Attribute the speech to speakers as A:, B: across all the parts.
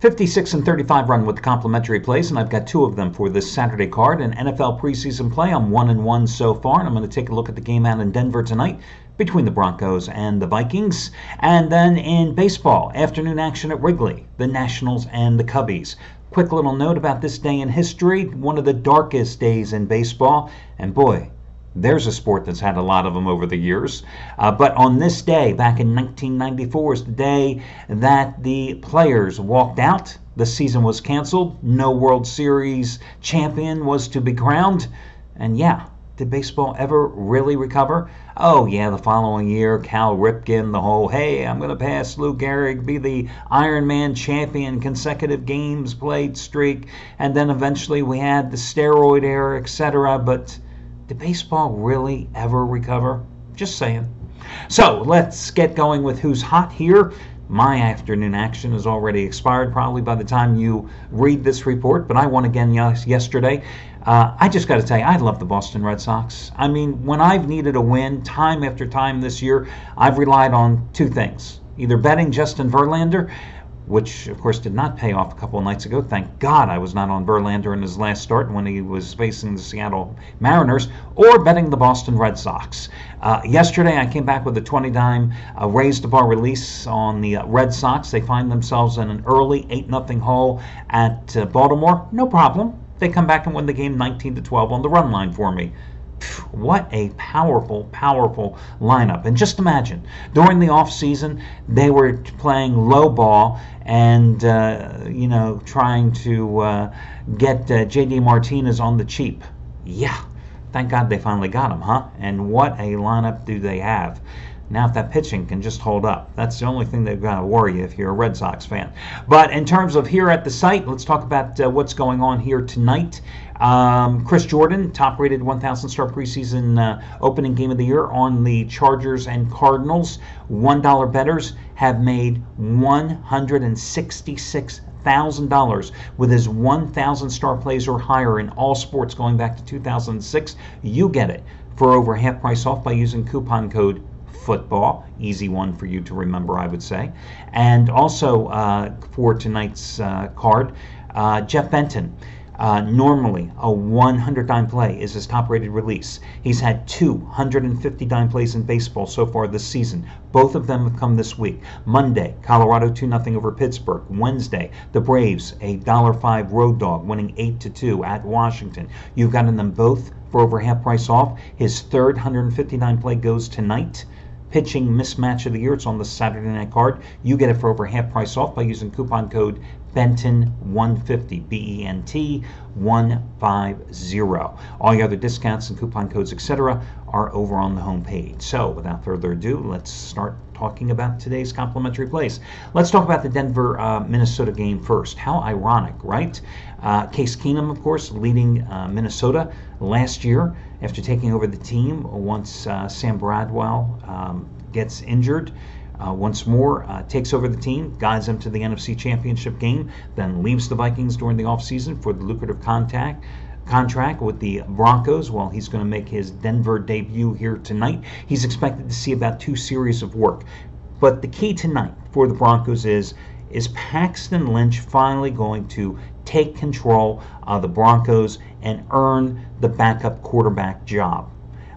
A: 56 and 35 run with the complimentary plays, and I've got two of them for this Saturday card. In NFL preseason play, I'm 1-1 so far, and I'm going to take a look at the game out in Denver tonight between the Broncos and the Vikings. And then in baseball, afternoon action at Wrigley, the Nationals and the Cubbies. Quick little note about this day in history, one of the darkest days in baseball, and boy, there's a sport that's had a lot of them over the years. But on this day, back in 1994, is the day that the players walked out. The season was canceled. No World Series champion was to be crowned. And yeah, did baseball ever really recover? Oh yeah, the following year, Cal Ripken, the whole, hey, I'm going to pass Lou Gehrig, be the Ironman champion, consecutive games played streak. And then eventually we had the steroid era, etc. But did baseball really ever recover? Just saying. So let's get going with who's hot here. My afternoon action has already expired probably by the time you read this report, but I won again yesterday. I just got to tell you, I love the Boston Red Sox. I mean, when I've needed a win time after time this year, I've relied on two things. Either betting Justin Verlander, which of course did not pay off a couple of nights ago. Thank God I was not on Verlander in his last start when he was facing the Seattle Mariners, or betting the Boston Red Sox. Yesterday I came back with a 20-dime raised the bar release on the Red Sox. They find themselves in an early 8-0 hole at Baltimore. No problem. They come back and win the game 19-12 on the run line for me. What a powerful, powerful lineup. And just imagine, during the off-season, they were playing low ball and, trying to get J.D. Martinez on the cheap. Yeah, thank God they finally got him, huh? And what a lineup do they have. Now, if that pitching can just hold up, that's the only thing they've got to worry if you're a Red Sox fan. But in terms of here at the site, let's talk about what's going on here tonight. Chris Jordan, top-rated 1,000-star preseason opening game of the year on the Chargers and Cardinals. $1 bettors have made $166,000 with his 1,000-star plays or higher in all sports going back to 2006. You get it for over half price off by using coupon code football. Easy one for you to remember, I would say. And also for tonight's card, Jeff Benton. Normally, a 100-dime play is his top-rated release. He's had 250-dime plays in baseball so far this season. Both of them have come this week. Monday, Colorado 2-0 over Pittsburgh. Wednesday, the Braves, a $1.05 road dog, winning 8-2 at Washington. You've gotten them both for over half price off. His third 150-dime play goes tonight. Pitching mismatch of the year. It's on the Saturday night card. You get it for over half price off by using coupon code Benton150, BENT 150. All your other discounts and coupon codes, etc., are over on the home page. So, without further ado, let's start talking about today's complimentary plays. Let's talk about the Denver-Minnesota game first. How ironic, right? Case Keenum, of course, leading Minnesota last year after taking over the team once Sam Bradwell gets injured. Once more, takes over the team, guides them to the NFC Championship game, then leaves the Vikings during the offseason for the lucrative contract with the Broncos. Well, he's going to make his Denver debut here tonight. He's expected to see about 2 series of work. But the key tonight for the Broncos is Paxton Lynch finally going to take control of the Broncos and earn the backup quarterback job?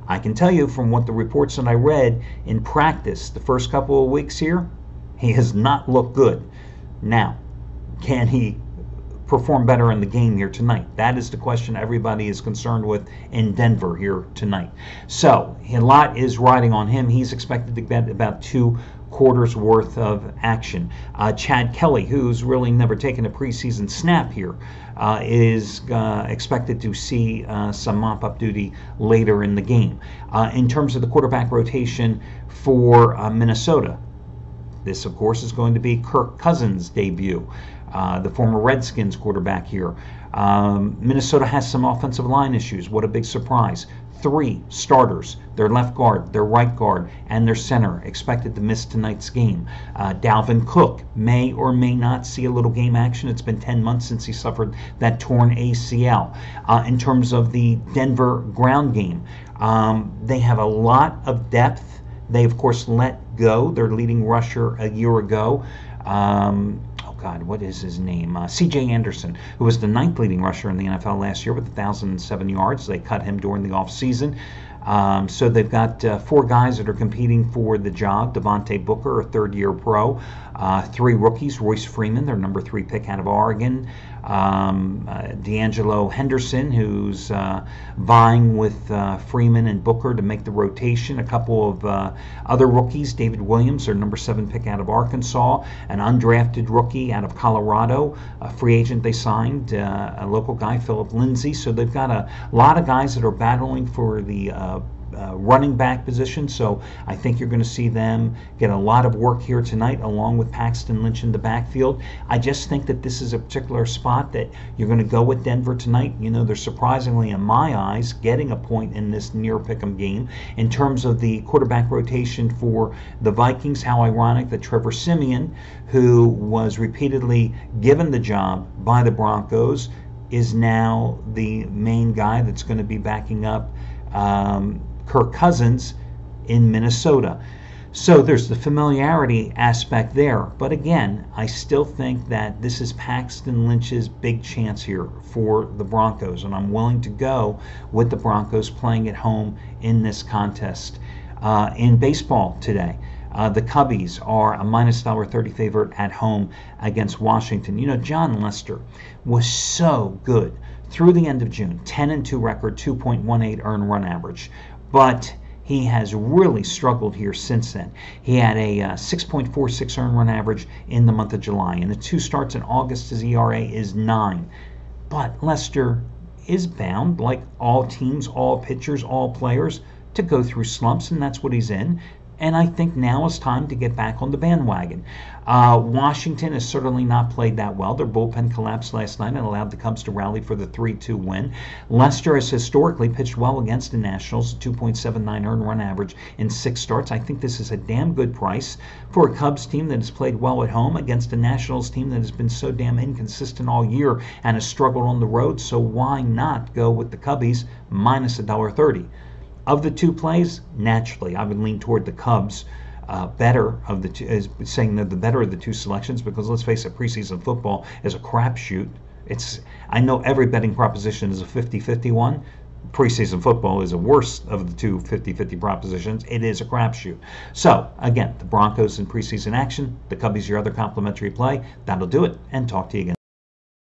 A: I can tell you from what the reports that I read in practice the first couple of weeks here, he has not looked good. Now, can he perform better in the game here tonight? That is the question everybody is concerned with in Denver here tonight. So, a lot is riding on him. He's expected to get about 2 quarters worth of action. Chad Kelly, who's really never taken a preseason snap here, is expected to see some mop-up duty later in the game. In terms of the quarterback rotation for Minnesota, this, of course, is going to be Kirk Cousins' debut, the former Redskins quarterback here. Minnesota has some offensive line issues. What a big surprise. 3 starters, their left guard, their right guard, and their center expected to miss tonight's game. Dalvin Cook may or may not see a little game action. It's been 10 months since he suffered that torn ACL. In terms of the Denver ground game, they have a lot of depth. They, of course, let go their leading rusher a year ago. God, what is his name? C.J. Anderson, who was the 9th leading rusher in the NFL last year with 1,007 yards. They cut him during the offseason. So they've got 4 guys that are competing for the job. Devontae Booker, a third-year pro. 3 rookies. Royce Freeman, their number 3 pick out of Oregon. D'Angelo Henderson, who's vying with Freeman and Booker to make the rotation. A couple of other rookies. David Williams, their number 7 pick out of Arkansas. An undrafted rookie out of Colorado. A free agent they signed, a local guy, Philip Lindsay. So they've got a lot of guys that are battling for the running back position, so I think you're going to see them get a lot of work here tonight, along with Paxton Lynch in the backfield. I just think that this is a particular spot that you're going to go with Denver tonight. You know, they're surprisingly, in my eyes, getting a point in this near pick'em game. In terms of the quarterback rotation for the Vikings, how ironic that Trevor Siemian, who was repeatedly given the job by the Broncos, is now the main guy that's going to be backing up Kirk Cousins in Minnesota. So there's the familiarity aspect there. But again, I still think that this is Paxton Lynch's big chance here for the Broncos, and I'm willing to go with the Broncos playing at home in this contest. In baseball today, the Cubbies are a minus $1.30 favorite at home against Washington. You know, John Lester was so good through the end of June. 10-2 record, 2.18 earned run average. But he has really struggled here since then. He had a 6.46 earned run average in the month of July. In the 2 starts in August, his ERA is 9. But Lester is bound, like all teams, all pitchers, all players, to go through slumps, and that's what he's in. And I think now is time to get back on the bandwagon. Washington has certainly not played that well. Their bullpen collapsed last night and allowed the Cubs to rally for the 3-2 win. Lester has historically pitched well against the Nationals, 2.79 earned run average in 6 starts. I think this is a damn good price for a Cubs team that has played well at home against a Nationals team that has been so damn inconsistent all year and has struggled on the road. So why not go with the Cubbies minus $1.30? Of the 2 plays, naturally, I would lean toward the Cubs better of the 2, saying they're the better of the 2 selections, because let's face it, preseason football is a crapshoot. I know every betting proposition is a 50-50 one. Preseason football is the worst of the 2 50-50 propositions. It is a crapshoot. So, again, the Broncos in preseason action, the Cubbies your other complimentary play. That'll do it, and talk to you again.